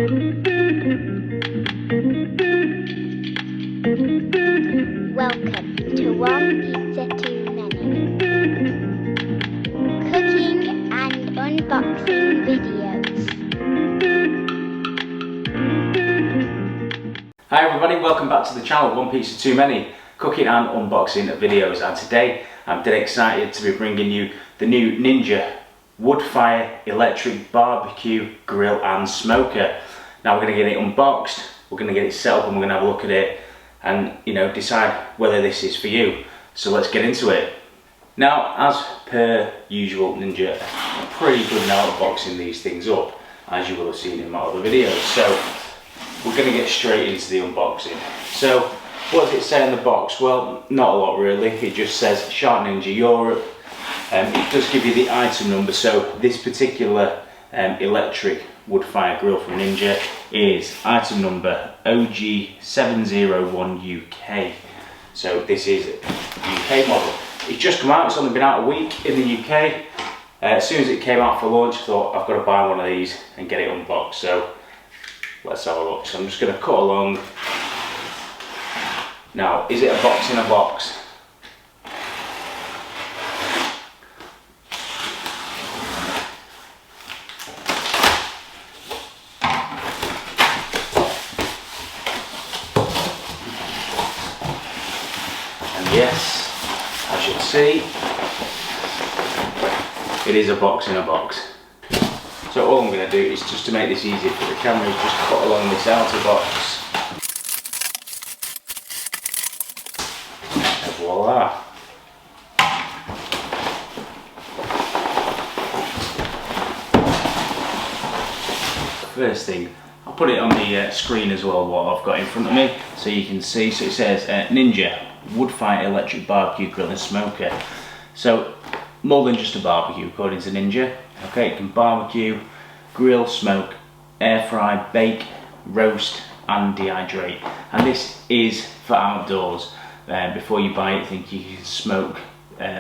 Welcome to One Pizza Too Many cooking and unboxing videos. Hi everybody, welcome back to the channel One Pizza Too Many cooking and unboxing videos, and today I'm dead excited to be bringing you the new Ninja Woodfire electric barbecue grill and smoker. Now we're going to get it unboxed, we're going to get it set up, and we're going to have a look at it and decide whether this is for you. So let's get into it. Now, as per usual, Ninja are pretty good now at boxing these things up, as you will have seen in my other videos. So we're going to get straight into the unboxing. So what does it say in the box? Well, not a lot really. It just says Shark Ninja Europe. It does give you the item number. So this particular electric wood-fire grill from Ninja is item number OG701 UK. So this is a UK model. It's just come out, it's only been out a week in the UK. As soon as it came out for launch, I thought I've got to buy one of these and get it unboxed. So let's have a look. So I'm just going to cut along. Now, is it a box in a box? Yes, as you can see, it is a box in a box. So all I'm going to do is, just to make this easier for the camera, is just cut along this outer box. And voila! First thing, I'll put it on the screen as well, what I've got in front of me, so you can see. So it says Ninja Woodfire electric barbecue grill and smoker. So more than just a barbecue, according to Ninja. Okay, it can barbecue, grill, smoke, air fry, bake, roast and dehydrate. And this is for outdoors. Before you buy it, think you can smoke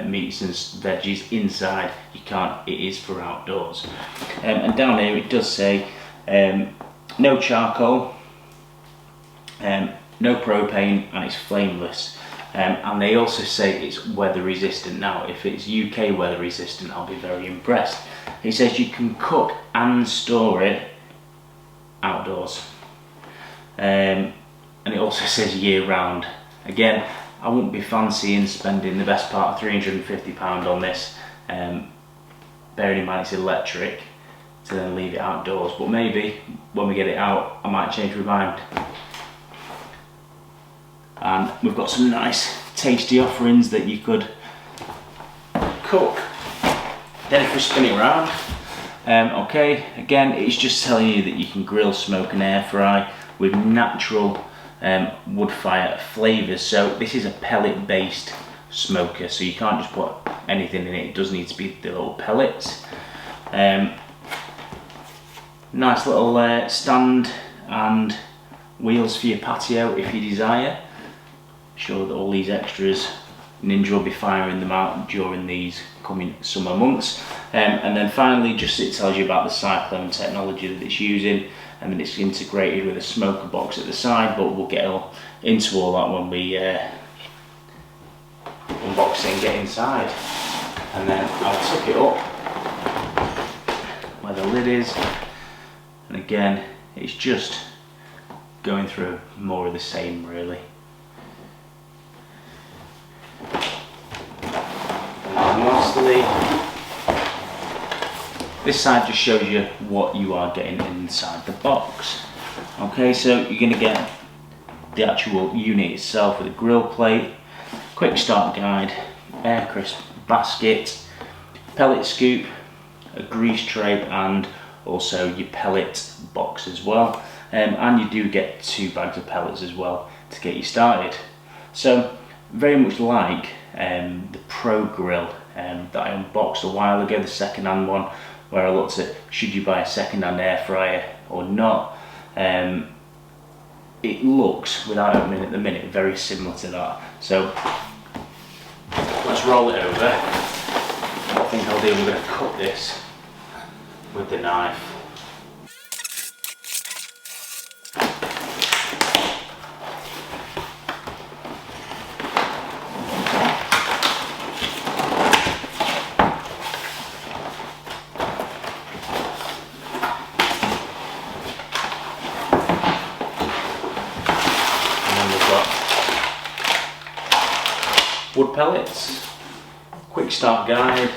meats and veggies inside. You can't, it is for outdoors. And down here it does say no charcoal, no propane, and it's flameless. And they also say it's weather resistant. Now, if it's UK weather resistant, I'll be very impressed. It says you can cook and store it outdoors. And it also says year round. Again, I wouldn't be fancying spending the best part of £350 on this, bearing in mind it's electric, to then leave it outdoors. But maybe when we get it out, I might change my mind. And we've got some nice tasty offerings that you could cook. Then if we spin it around, okay, again it's just telling you that you can grill, smoke and air fry with natural wood fire flavours. So this is a pellet based smoker, so you can't just put anything in it, it does need to be the little pellets. Nice little stand and wheels for your patio if you desire. Sure that all these extras, Ninja will be firing them out during these coming summer months. And then finally, just it tells you about the cyclone technology that it's using, and then it's integrated with a smoker box at the side, but we'll get into all that when we unbox it and get inside. And then I'll tuck it up where the lid is, and again it's just going through more of the same really. And lastly, this side just shows you what you are getting inside the box. Okay, so you're going to get the actual unit itself with a grill plate, quick start guide, air crisp basket, pellet scoop, a grease tray, and also your pellet box as well. And you do get 2 bags of pellets as well to get you started. So very much like the Pro Grill that I unboxed a while ago, the second-hand one, where I looked at should you buy a second-hand air fryer or not. It looks, without opening it at the minute, very similar to that. So let's roll it over. What I think I'll do, we're going to cut this with the knife. wood pellets, quick start guide,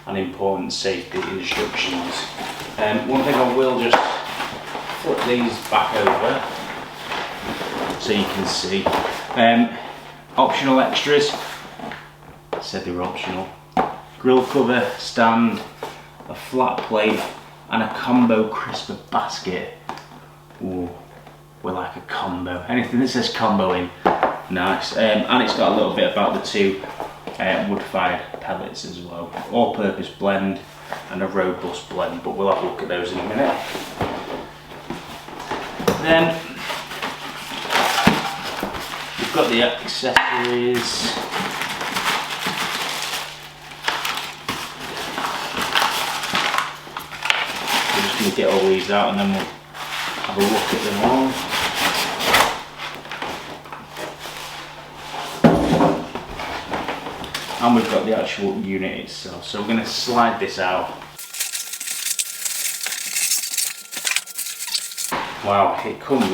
and important safety instructions. One thing I will just flip these back over so you can see. Optional extras, I said they were optional. Grill cover, stand, a flat plate, and a combo crisper basket. Ooh, we like a combo. Anything that says combo in, nice. And it's got a little bit about the two wood-fired pellets as well. All-purpose blend and a robust blend, but we'll have a look at those in a minute. Then we've got the accessories. We're just going to get all these out and then we'll have a look at them all. And we've got the actual unit itself, so we're going to slide this out. Wow, it comes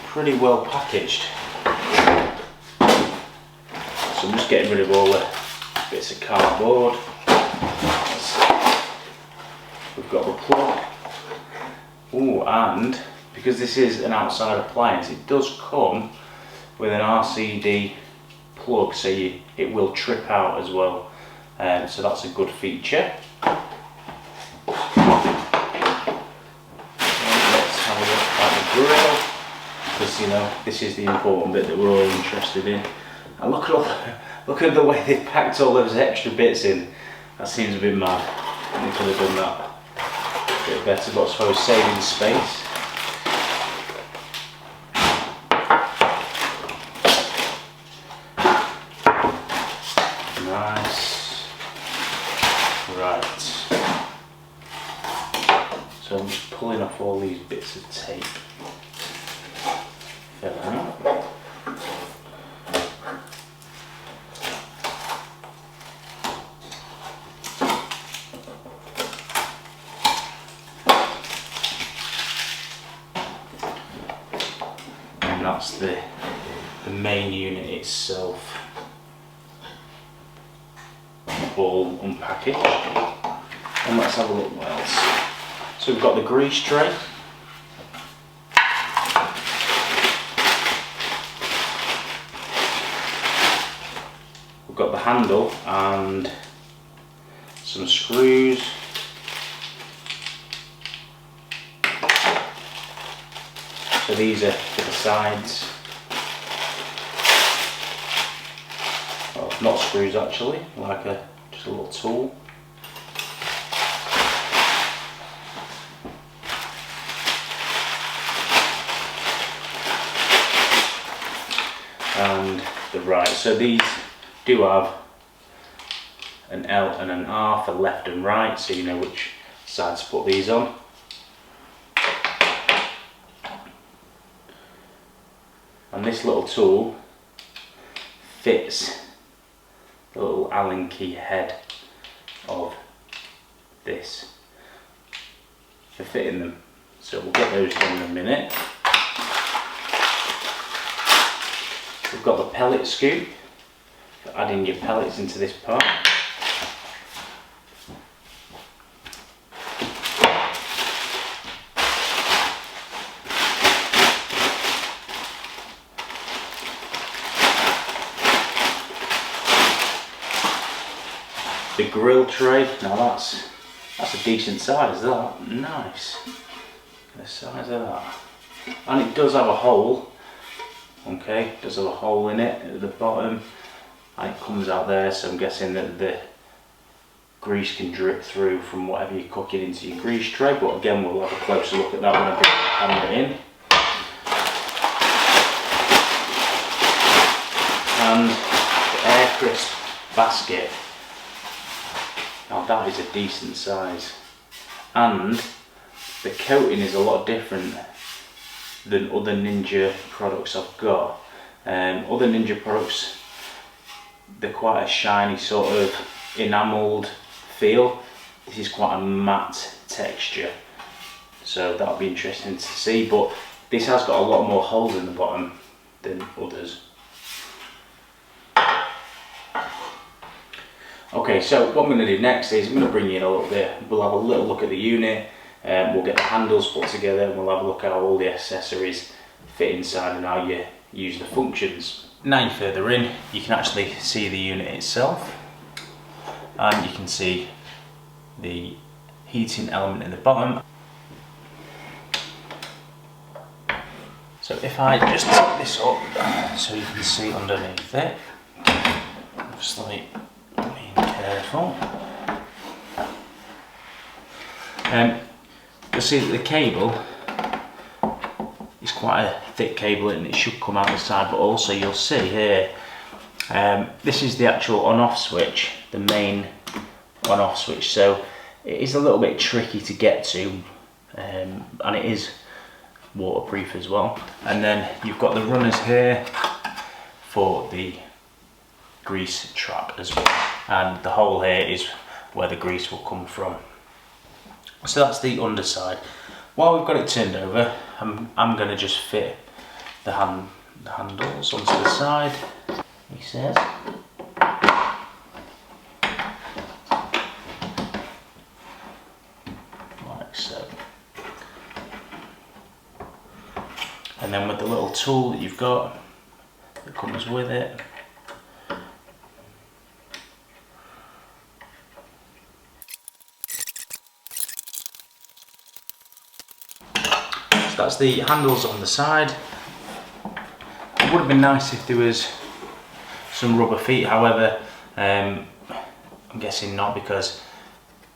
pretty well packaged. So I'm just getting rid of all the bits of cardboard. We've got the plug. Ooh, and because this is an outside appliance, it does come with an RCD plug, so it will trip out as well. So that's a good feature. Let's have a look at the grill, because you know this is the important bit that we're all interested in. And look at the way they've packed all those extra bits in. That seems a bit mad. They could have done that a bit better, but I suppose saving space. Nice. Right. So I'm just pulling off all these bits of tape. Fill it out. And that's the main unit itself. All unpackaged, and let's have a look what else. So we've got the grease tray, we've got the handle and some screws, so these are for the sides. Well, not screws actually, like just a little tool. And the right, so these do have an L and an R for left and right, so you know which side to put these on. And this little tool fits the little Allen key head of this for fitting them. So we'll get those done in a minute. We've got the pellet scoop for adding your pellets into this part. The grill tray, now that's a decent size, that, nice. The size of that. And it does have a hole, okay, it does have a hole in it at the bottom, and it comes out there, so I'm guessing that the grease can drip through from whatever you're cooking into your grease tray, but again we'll have a closer look at that when I put the camera in. And the air crisp basket. Now that is a decent size, and the coating is a lot different than other Ninja products I've got. Other Ninja products, they're quite a shiny sort of enamelled feel. This is quite a matte texture, so that'll be interesting to see, but this has got a lot more holes in the bottom than others. Okay, so what I'm going to do next is I'm going to bring you in a little bit. We'll have a little look at the unit, we'll get the handles put together, and we'll have a look at how all the accessories fit inside and how you use the functions. Now you're further in, you can actually see the unit itself, and you can see the heating element in the bottom. So if I just tip this up so you can see underneath it, obviously being careful. You'll see that the cable is quite a thick cable and it should come out the side, but also you'll see here, this is the actual on-off switch, the main on-off switch, so it is a little bit tricky to get to, and it is waterproof as well. And then you've got the runners here for the grease trap as well, and the hole here is where the grease will come from. So that's the underside. While we've got it turned over, I'm going to just fit the handles onto the side, he says. Like so. And then with the little tool that you've got that comes with it, that's the handles on the side. It would have been nice if there was some rubber feet, however I'm guessing not, because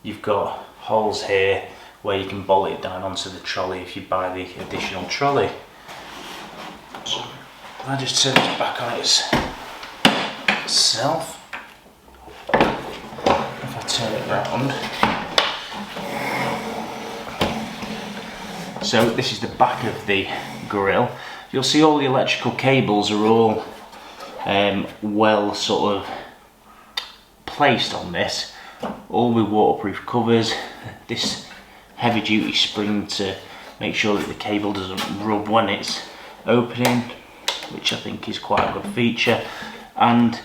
you've got holes here where you can bolt it down onto the trolley if you buy the additional trolley. So if I just turn this back on itself, if I turn it round. So this is the back of the grill. You'll see all the electrical cables are all well sort of placed on this, all with waterproof covers. This heavy duty spring to make sure that the cable doesn't rub when it's opening, which I think is quite a good feature. And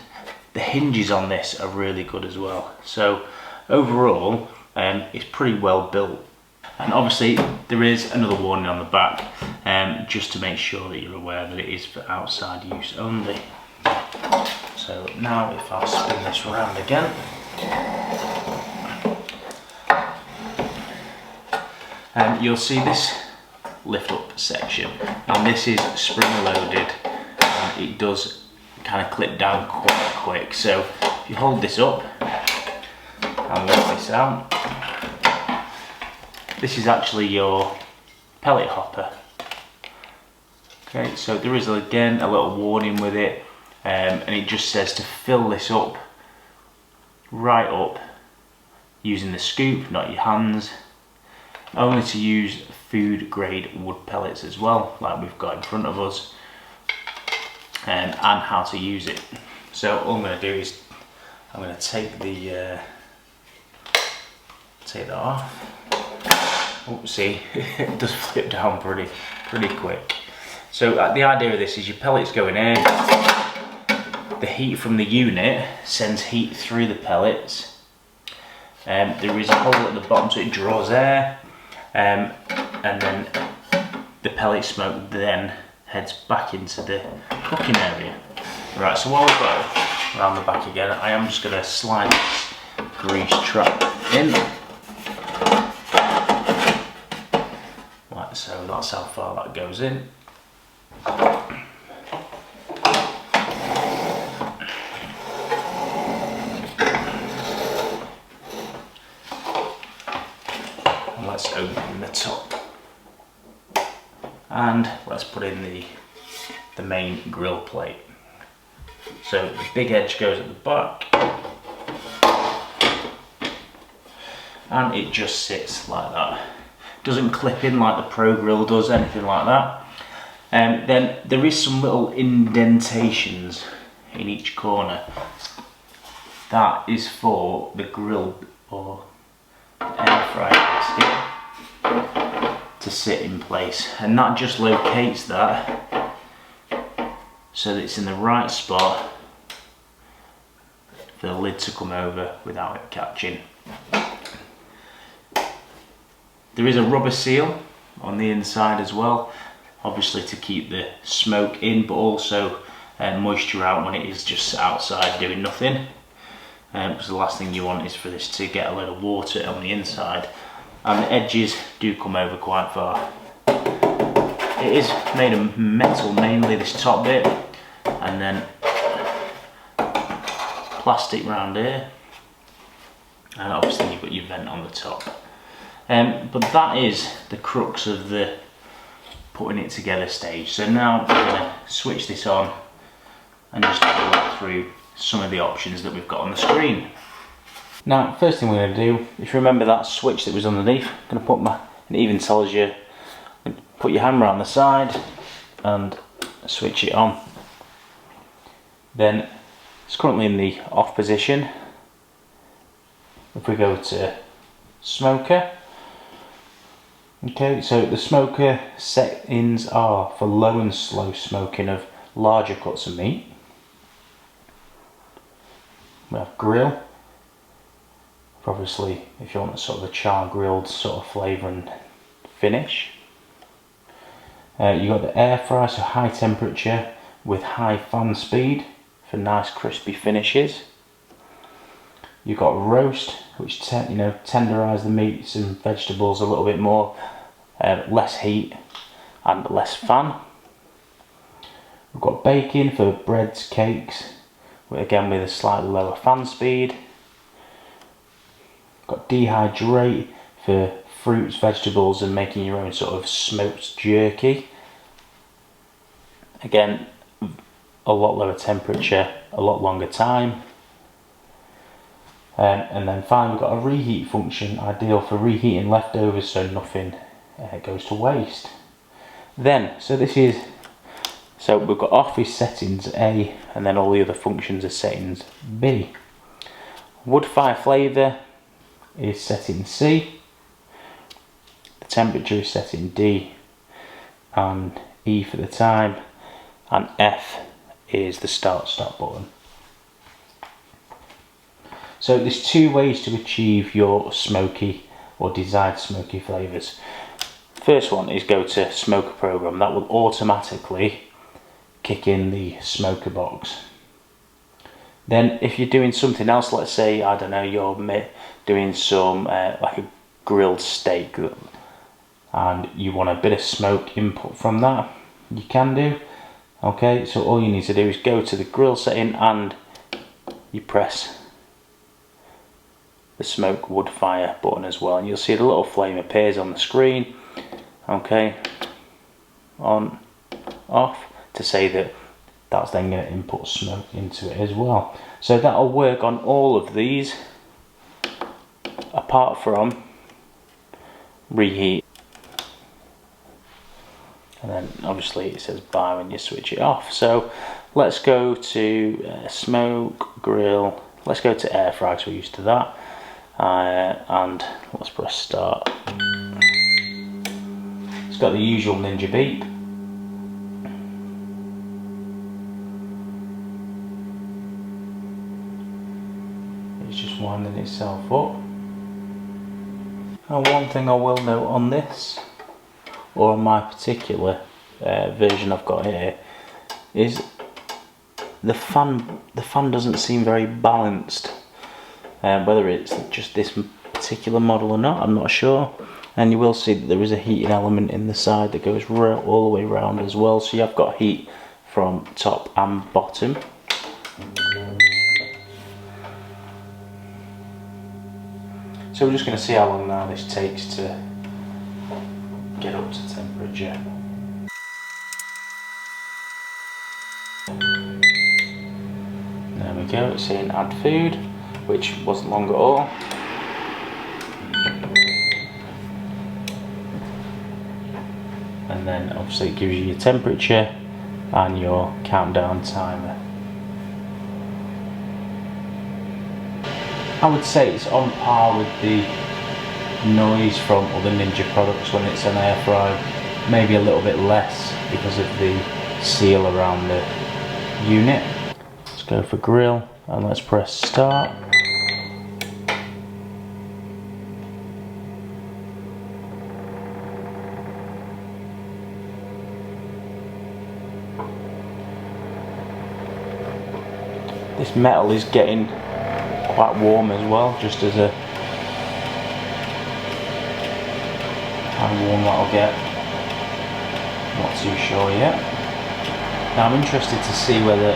the hinges on this are really good as well. So overall, it's pretty well built. And obviously there is another warning on the back, just to make sure that you're aware that it is for outside use only. So now if I spin this around again, you'll see this lift up section, and this is spring loaded, and it does kind of clip down quite quick. So if you hold this up and lift this out, this is actually your pellet hopper. Okay, so there is again a little warning with it, and it just says to fill this up right up using the scoop, not your hands. Only to use food grade wood pellets as well, like we've got in front of us, and how to use it. So all I'm going to do is I'm going to take that off. Oh, see, it does flip down pretty quick. So the idea of this is your pellets go in here, the heat from the unit sends heat through the pellets, there is a hole at the bottom so it draws air, and then the pellet smoke then heads back into the cooking area. Right, so while we've got it around the back again, I am just going to slide this grease trap in. So that's how far that goes in. And let's open the top. And let's put in the main grill plate. So the big edge goes at the back. And it just sits like that. Doesn't clip in like the Pro Grill does, anything like that. Then there is some little indentations in each corner. That is for the grill or air fryer to sit in place, and that just locates that so that it's in the right spot for the lid to come over without it catching. There is a rubber seal on the inside as well, obviously to keep the smoke in, but also moisture out when it is just outside doing nothing. Because the last thing you want is for this to get a load of water on the inside, and the edges do come over quite far. It is made of metal mainly, this top bit, and then plastic round here, and obviously you've got your vent on the top. But that is the crux of the putting it together stage. So now we're going to switch this on and just have a look through some of the options that we've got on the screen. Now, first thing we're going to do, if you remember that switch that was underneath, I'm going to put it even tells you, put your hammer on the side and switch it on. Then it's currently in the off position. If we go to smoker, okay, so the smoker settings are for low and slow smoking of larger cuts of meat. We have grill, obviously if you want a sort of a char grilled sort of flavour and finish. You got the air fryer, so high temperature with high fan speed for nice crispy finishes. You've got roast, which tenderise the meats and vegetables a little bit more, less heat and less fan. We've got baking for breads, cakes, again with a slightly lower fan speed. Got dehydrate for fruits, vegetables and making your own sort of smoked jerky. Again, a lot lower temperature, a lot longer time. And then finally we've got a reheat function, ideal for reheating leftovers so nothing goes to waste. Then, so we've got office settings A, and then all the other functions are settings B. Woodfire flavour is set in C. The temperature is set in D, and E for the time, and F is the stop button. So there's two ways to achieve your smoky or desired smoky flavours. First one is go to smoker program. That will automatically kick in the smoker box. Then if you're doing something else, let's say, I don't know, you're doing some like a grilled steak and you want a bit of smoke input from that, you can do. Okay, so all you need to do is go to the grill setting and you press the smoke wood fire button as well, and you'll see the little flame appears on the screen. Okay, on, off, to say that that's then going to input smoke into it as well. So that'll work on all of these apart from reheat, and then obviously it says bye when you switch it off. So let's go to smoke, grill, let's go to air fry because we're used to that, and let's press start. It's got the usual Ninja beep. It's just winding itself up. And one thing I will note on this, or on my particular version I've got here, is the fan doesn't seem very balanced. Whether it's just this particular model or not, I'm not sure. And you will see that there is a heating element in the side that goes all the way around as well, so you have got heat from top and bottom. So we're just going to see how long now this takes to get up to temperature. There we go, it's saying add food, which wasn't long at all. And then obviously it gives you your temperature and your countdown timer. I would say it's on par with the noise from other Ninja products when it's an air fryer, maybe a little bit less because of the seal around the unit. Let's go for grill. and let's press start. This metal is getting quite warm as well, just as a how warm that'll get, not too sure yet. Now I'm interested to see whether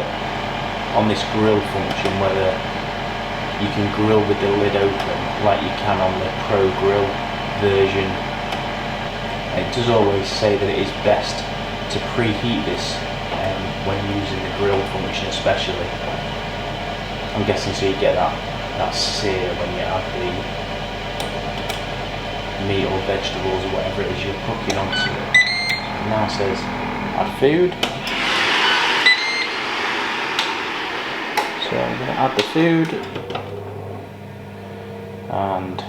on this grill function whether you can grill with the lid open like you can on the Pro Grill version. It does always say that it is best to preheat this when using the grill function especially. I'm guessing so you get that sear when you add the meat or vegetables or whatever it is you're cooking onto it. It now says add food. So I'm going to add the food and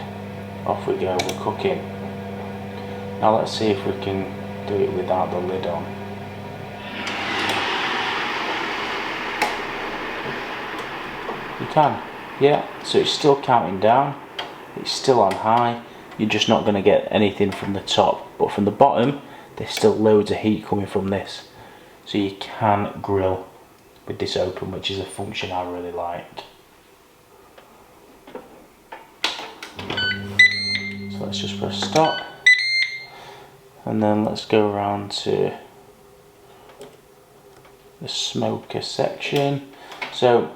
off we go, we're cooking. Now let's see if we can do it without the lid on. You can, yeah, so it's still counting down, it's still on high, you're just not going to get anything from the top, but from the bottom there's still loads of heat coming from this, so you can grill with this open, which is a function I really like. So let's just press stop, and then let's go around to the smoker section. So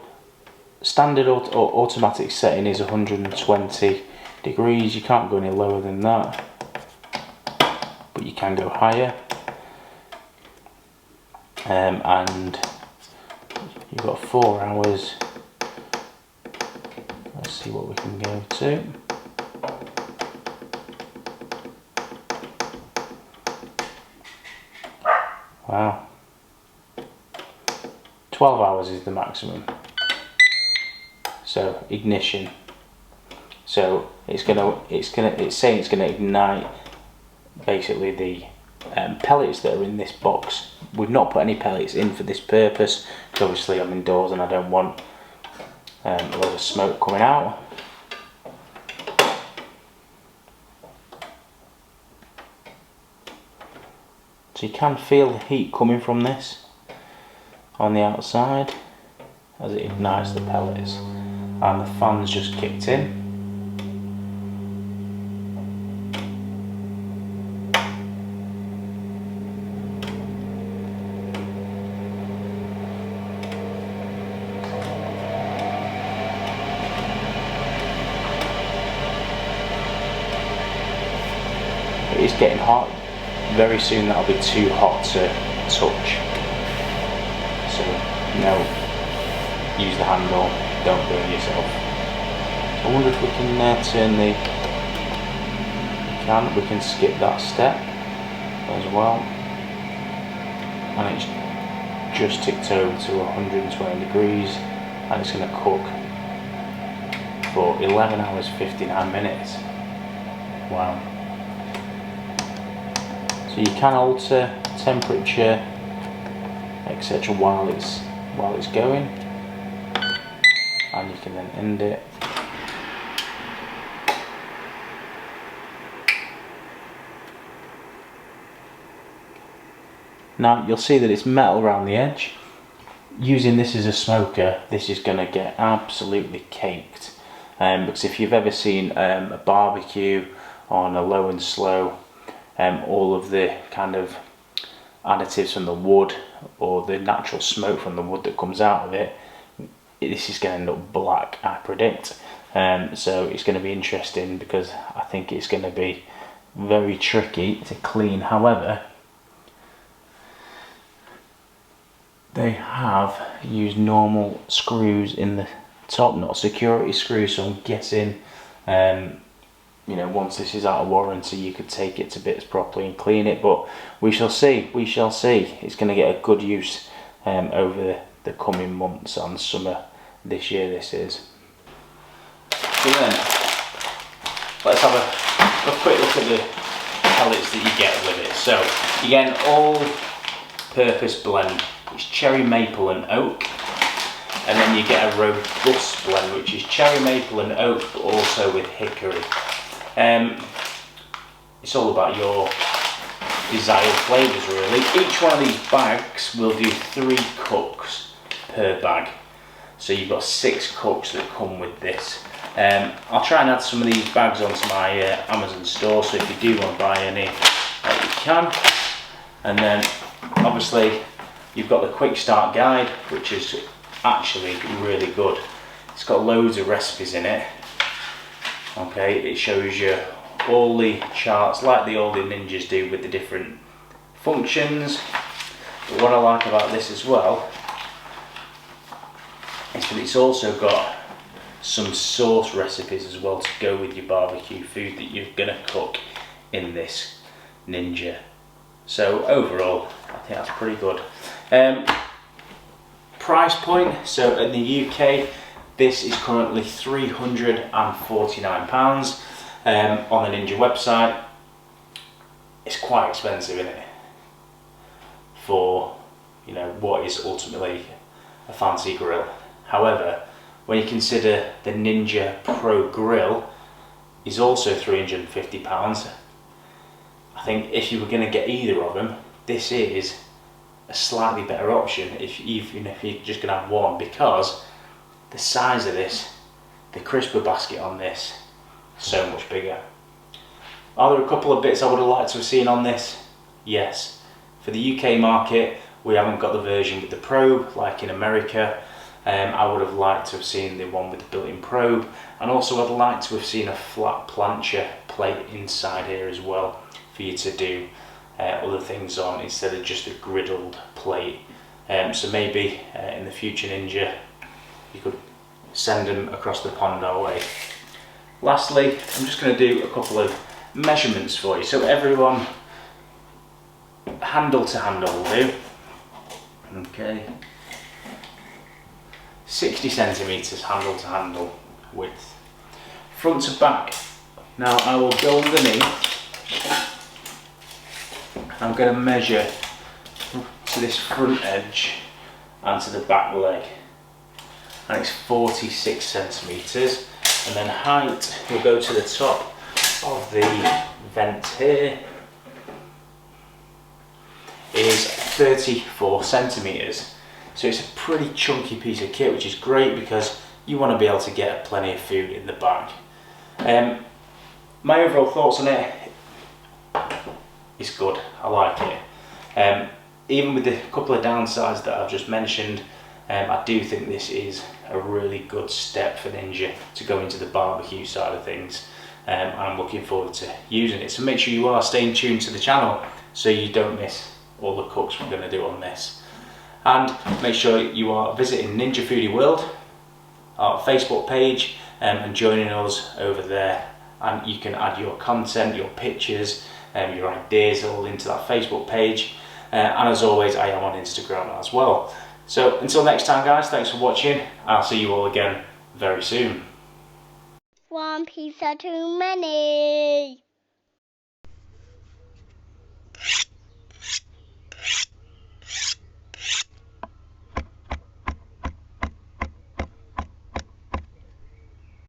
standard or automatic setting is 120 degrees, you can't go any lower than that, but you can go higher. And you've got 4 hours. Let's see what we can go to. Wow. 12 hours is the maximum. So ignition. So it's saying it's gonna ignite basically the pellets that are in this box. We've not put any pellets in for this purpose because obviously I'm indoors and I don't want a lot of smoke coming out. So you can feel the heat coming from this on the outside as it ignites the pellets, and the fan's just kicked in. It is getting hot. Very soon that'll be too hot to touch. So no, use the handle, don't burn yourself. So I wonder if we can turn the, we can skip that step as well. And it's just ticked over to 120 degrees and it's going to cook for 11 hours 59 minutes. Wow. So you can alter temperature, etc. while it's going, and you can then end it. Now you'll see that it's metal around the edge. Using this as a smoker, this is going to get absolutely caked. Because if you've ever seen a barbecue on a low and slow, all of the kind of additives from the wood or the natural smoke from the wood that comes out of it, this is going to end up black, I predict. So it's going to be interesting because I think it's going to be very tricky to clean. However, they have used normal screws in the top, not security screws, so I'm guessing you know, once this is out of warranty you could take it to bits properly and clean it, but we shall see, we shall see. It's going to get a good use over the coming months and summer this year this is. So then, let's have a quick look at the pellets that you get with it. So again, all purpose blend. It's cherry, maple and oak. and then you get a robust blend, which is cherry maple and oak, but also with hickory. It's all about your desired flavours really. Each one of these bags will do 3 cooks per bag, so you've got 6 cooks that come with this. I'll try and add some of these bags onto my Amazon store, so if you do want to buy any, you can. And then obviously you've got the quick start guide, which is actually really good. It's got loads of recipes in it. Okay, it shows you all the charts like the older ninjas do with the different functions. But what I like about this as well is that it's also got some sauce recipes as well to go with your barbecue food that you're going to cook in this Ninja. So overall, I think that's pretty good. Price point, so in the UK this is currently £349 on the Ninja website. It's quite expensive, isn't it, for, you know, what is ultimately a fancy grill. However, when you consider the Ninja Pro Grill is also £350, I think if you were going to get either of them, this is a slightly better option if you're just going to have one, because the size of this, the crisper basket on this, so much bigger. Are there a couple of bits I would have liked to have seen on this? Yes. For the UK market, we haven't got the version with the probe like in America. I would have liked to have seen the one with the built-in probe, and also I'd like to have seen a flat plancha plate inside here as well for you to do other things on instead of just a griddled plate. So maybe in the future Ninja you could send them across the pond our way. Lastly, I'm just going to do a couple of measurements for you. So everyone, handle to handle will do. Okay. 60 centimetres handle to handle width. Front to back. Now I will go underneath. I'm going to measure to this front edge and to the back leg. And it's 46 centimetres. And then height will go to the top of the vent here is 34 centimetres. So it's a pretty chunky piece of kit, which is great because you want to be able to get plenty of food in the bag. My overall thoughts on it is good. I like it. Even with the couple of downsides that I've just mentioned, I do think this is a really good step for Ninja to go into the barbecue side of things. I'm looking forward to using it. So make sure you are staying tuned to the channel so you don't miss all the cooks we're going to do on this. And make sure you are visiting Ninja Foodie World, our Facebook page, and joining us over there. And you can add your content, your pictures, your ideas all into that Facebook page. And as always, I am on Instagram as well. So until next time guys, thanks for watching. I'll see you all again very soon. One pizza too many.